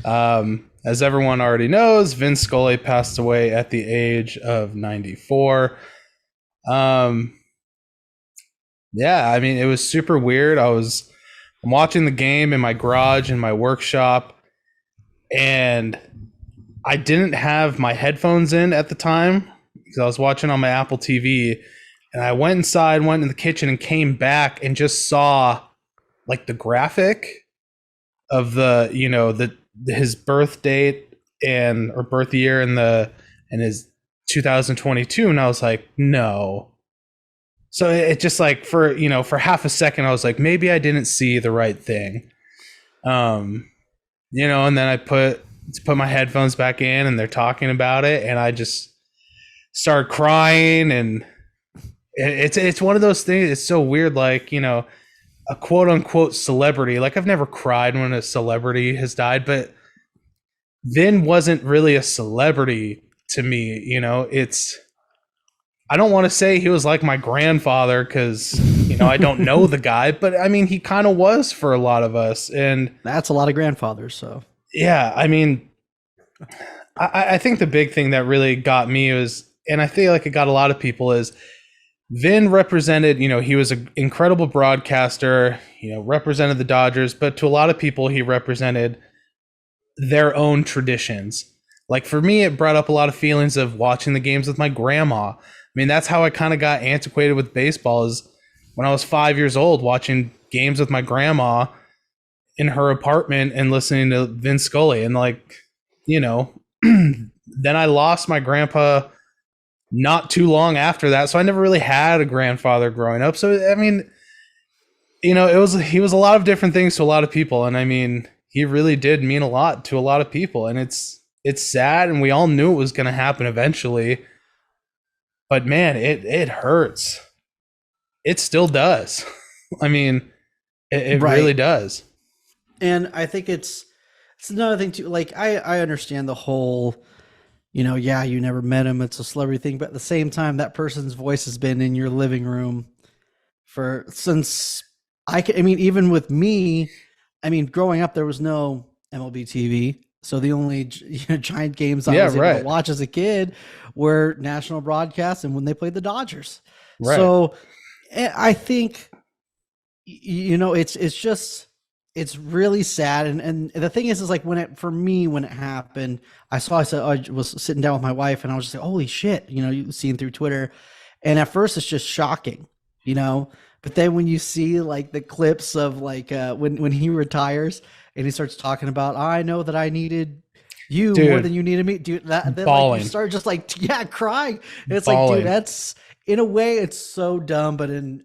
As everyone already knows, Vin Scully passed away at the age of 94. Um, yeah, I mean, it was super weird. I'm watching the game in my garage in my workshop, and I didn't have my headphones in at the time because I was watching on my Apple TV. And I went inside, went in the kitchen, and came back and just saw like the graphic of the his birth date and or birth year and his 2022, and I was like, no. So it just like for half a second I was like, maybe I didn't see the right thing. And then I put my headphones back in and they're talking about it and I just started crying, and it's one of those things. It's so weird, like, a quote unquote celebrity. Like, I've never cried when a celebrity has died, but Vin wasn't really a celebrity to me. I don't want to say he was like my grandfather because, I don't know the guy, but I mean, he kind of was for a lot of us. And That's a lot of grandfathers. So yeah, I mean, I think the big thing that really got me was, and I feel like it got a lot of people, is Vin represented, he was an incredible broadcaster, represented the Dodgers, but to a lot of people, he represented their own traditions. Like for me, it brought up a lot of feelings of watching the games with my grandma. I mean, that's how I kind of got antiquated with baseball, is when I was 5 years old, watching games with my grandma in her apartment and listening to Vin Scully. And then I lost my grandpa not too long after that. So I never really had a grandfather growing up. So, I mean, he was a lot of different things to a lot of people. And I mean, he really did mean a lot to a lot of people. And it's sad. And we all knew it was going to happen eventually. But man, it hurts. It still does. I mean, it right. really does. And I think it's another thing too. Like I understand the whole, yeah, you never met him. It's a celebrity thing. But at the same time, that person's voice has been in your living room since I mean, even with me, I mean, growing up, there was no MLB TV. So the only giant games I was able to watch as a kid were national broadcasts and when they played the Dodgers. Right. So I think, it's really sad. And the thing is like when it happened, I was sitting down with my wife and I was just like, holy shit, you seeing through Twitter. And at first it's just shocking, but then when you see like the clips of like when he retires and he starts talking about, I know that I needed you more than you needed me, dude, that like, you start just like, crying. And it's bawling. Like, dude, that's, in a way it's so dumb, but in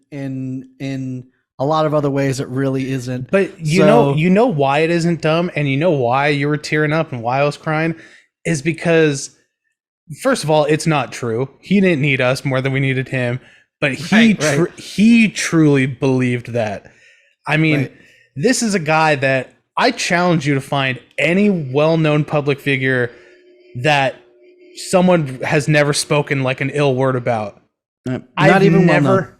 a lot of other ways it really isn't. But you know why it isn't dumb, and you know why you were tearing up and why I was crying, is because first of all, it's not true. He didn't need us more than we needed him, but he truly believed that. I mean, this is a guy that I challenge you to find any well-known public figure that someone has never spoken like an ill word about. I've never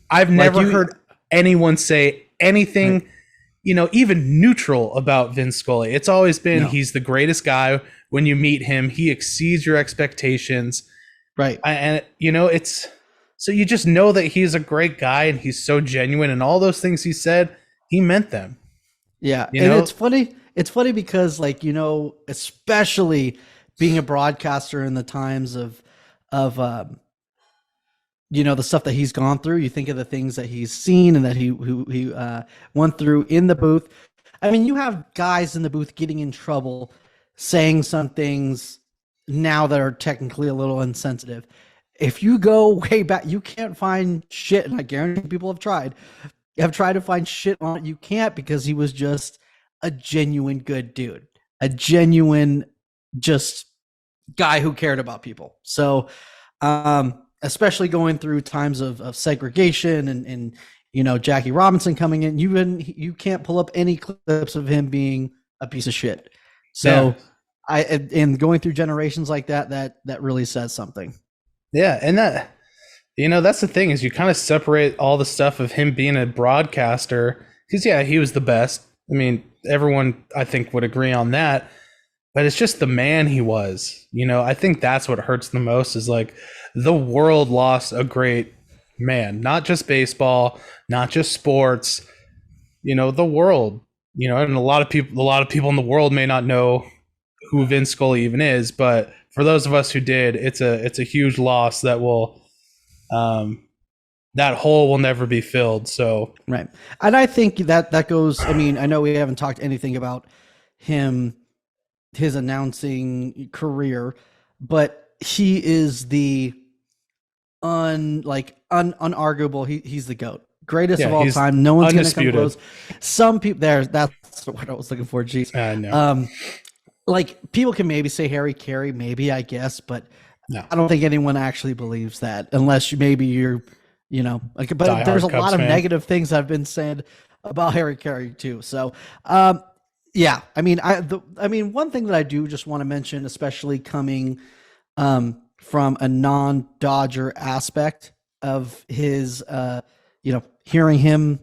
heard anyone say anything, even neutral about Vin Scully. It's always been, he's the greatest guy. When you meet him, he exceeds your expectations. Right. And it's, so you just know that he's a great guy and he's so genuine, and all those things he said, he meant them. Yeah. It's funny. It's funny because like, especially being a broadcaster in the times of the stuff that he's gone through, you think of the things that he's seen and that he went through in the booth. I mean, you have guys in the booth getting in trouble, saying some things now that are technically a little insensitive. If you go way back, you can't find shit. And I guarantee people have tried to find shit on it. You can't, because he was just a genuine good dude, a genuine just guy who cared about people. So, especially going through times of segregation and Jackie Robinson coming in, you can't pull up any clips of him being a piece of shit. So and going through generations like that really says something. Yeah. And that's the thing, is you kind of separate all the stuff of him being a broadcaster, because he was the best. I mean, everyone I think would agree on that. but it's just the man he was. I think that's what hurts the most is like the world lost a great man, not just baseball, not just sports, the world, and a lot of people in the world may not know who Vin Scully even is, but for those of us who did, it's a huge loss that will, that hole will never be filled. So, right. And I think that goes, I mean, I know we haven't talked anything about his announcing career, but he is the unarguable. He's the GOAT, greatest of all time. No one's gonna come close. Some people that's what I was looking for. Jeez, I know. Like people can maybe say Harry Carey, maybe, I guess, but no. I don't think anyone actually believes that unless you're like, but there's a lot of negative things I've been saying about Harry Carey too. So, yeah, I mean, one thing that I do just want to mention, especially coming, from a non-Dodger aspect of his, hearing him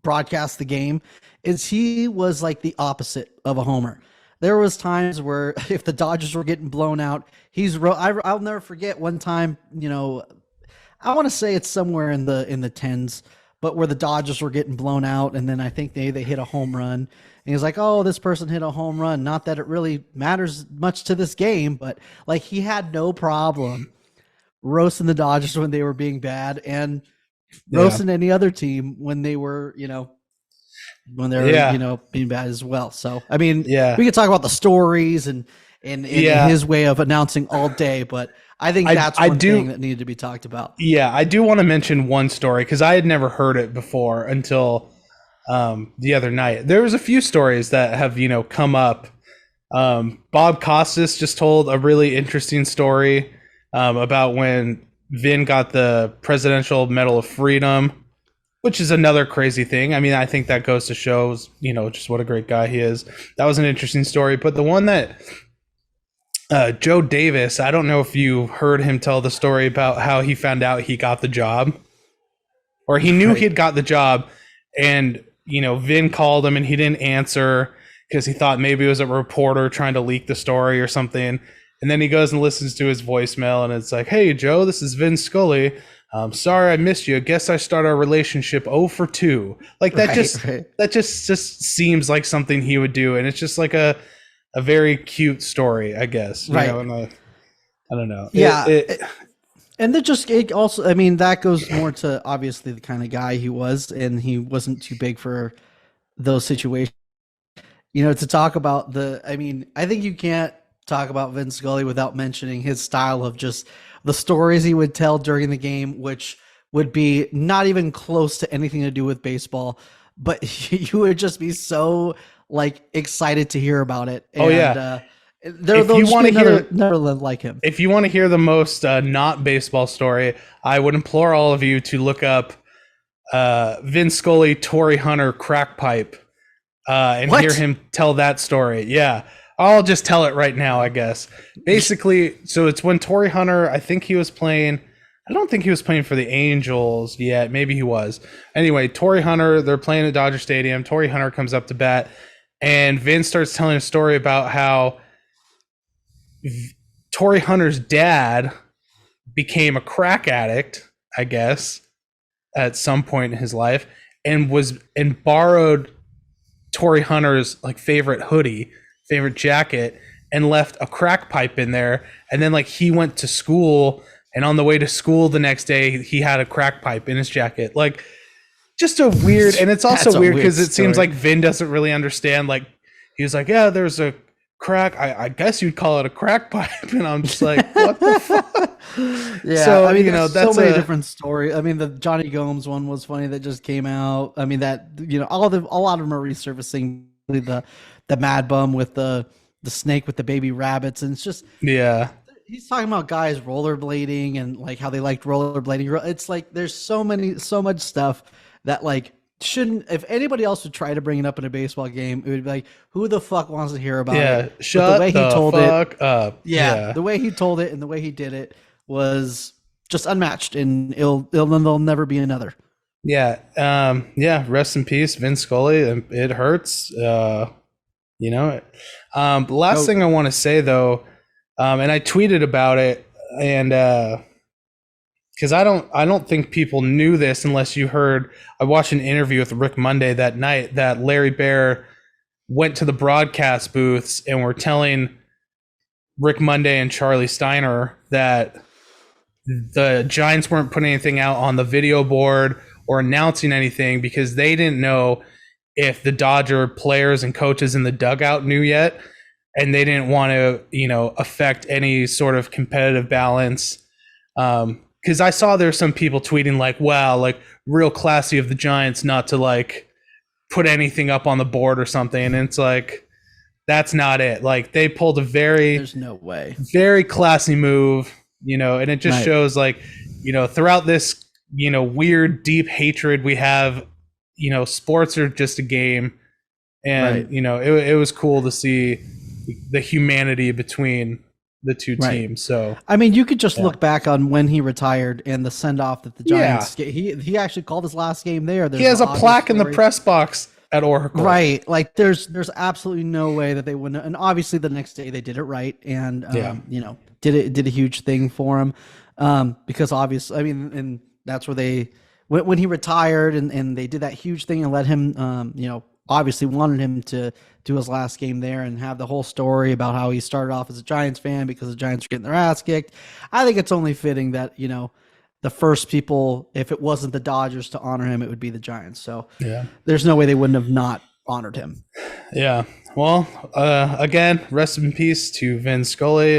broadcast the game, is he was like the opposite of a homer. There was times where if the Dodgers were getting blown out, I'll never forget one time, I want to say it's somewhere in the tens, but where the Dodgers were getting blown out, and then I think they hit a home run, and he's like, "Oh, this person hit a home run. Not that it really matters much to this game, but like he had no problem roasting the Dodgers when they were being bad, and roasting any other team when they were, when they're being bad as well." So I mean, we could talk about the stories and his way of announcing all day, but I think that's one thing that needed to be talked about. Yeah, I do want to mention one story because I had never heard it before until the other night. There was a few stories that have come up. Bob Costas just told a really interesting story about when Vin got the Presidential Medal of Freedom, which is another crazy thing. I mean, I think that goes to show, just what a great guy he is. That was an interesting story. But the one that Joe Davis, I don't know if you heard him tell the story about how he found out he got the job, or he knew he'd got the job, and Vin called him and he didn't answer because he thought maybe it was a reporter trying to leak the story or something. And then he goes and listens to his voicemail, and it's like, "Hey Joe, this is Vin Scully. Sorry I missed you. I guess I start our relationship 0 for 2." Like that that just seems like something he would do, and it's just like a very cute story, I guess. I don't know. Yeah. And it also, I mean, that goes more to obviously the kind of guy he was, and he wasn't too big for those situations. To talk about I think you can't talk about Vin Scully without mentioning his style of just the stories he would tell during the game, which would be not even close to anything to do with baseball, but you would just be so like excited to hear about it. And, if you want to hear never like him. If you want to hear the most not baseball story, I would implore all of you to look up Vin Scully, Torrey Hunter crack pipe and hear him tell that story. Yeah, I'll just tell it right now, I guess. Basically, so it's when Torrey Hunter, I think he was playing. I don't think he was playing for the Angels yet. Maybe he was. Anyway, Torrey Hunter, they're playing at Dodger Stadium. Torrey Hunter comes up to bat, and Vin starts telling a story about how Torrey Hunter's dad became a crack addict, I guess, at some point in his life, and borrowed Torrey Hunter's like favorite hoodie, favorite jacket, and left a crack pipe in there. And then like he went to school, and on the way to school the next day, he had a crack pipe in his jacket. Like just a weird, and it's also weird because it seems like Vin doesn't really understand. Like he was like, "Yeah, there's a crack. I guess you'd call it a crack pipe," and I'm just like, "What the fuck?" Yeah, so I mean, that's so many different stories. I mean, the Johnny Gomes one was funny that just came out. I mean, that a lot of them are resurfacing. The Mad Bum with the snake with the baby rabbits, and it's just he's talking about guys rollerblading and like how they liked rollerblading. It's like there's so much stuff that like shouldn't, if anybody else would try to bring it up in a baseball game, it would be like, who the fuck wants to hear about it? Shut the way he told it up. The way he told it and the way he did it was just unmatched, and there'll never be another. Rest in peace, Vin Scully. It hurts. You know, the last thing I want to say though, and I tweeted about it, and because I don't think people knew this unless you heard. I watched an interview with Rick Monday that night that Larry Bear went to the broadcast booths and were telling Rick Monday and Charlie Steiner that the Giants weren't putting anything out on the video board or announcing anything because they didn't know if the Dodger players and coaches in the dugout knew yet, and they didn't want to, affect any sort of competitive balance. Because I saw there's some people tweeting like, wow, like real classy of the Giants not to like put anything up on the board or something. And it's like, that's not it. Like they pulled a there's no way, very classy move, and it just shows like, throughout this, weird, deep hatred we have, sports are just a game. And, it was cool to see the humanity between the two teams. So I mean, you could just look back on when he retired and the send off that the Giants he actually called his last game there. He has a plaque in the press box at Oracle. Right. Like there's absolutely no way that they wouldn't. And obviously the next day they did it right. And, did a huge thing for him. Because obviously, I mean, and that's where when he retired and they did that huge thing and let him, obviously wanted him to do his last game there and have the whole story about how he started off as a Giants fan because the Giants were getting their ass kicked. I think it's only fitting that, the first people, if it wasn't the Dodgers to honor him, it would be the Giants. So there's no way they wouldn't have not honored him. Yeah. Well, again, rest in peace to Vin Scully.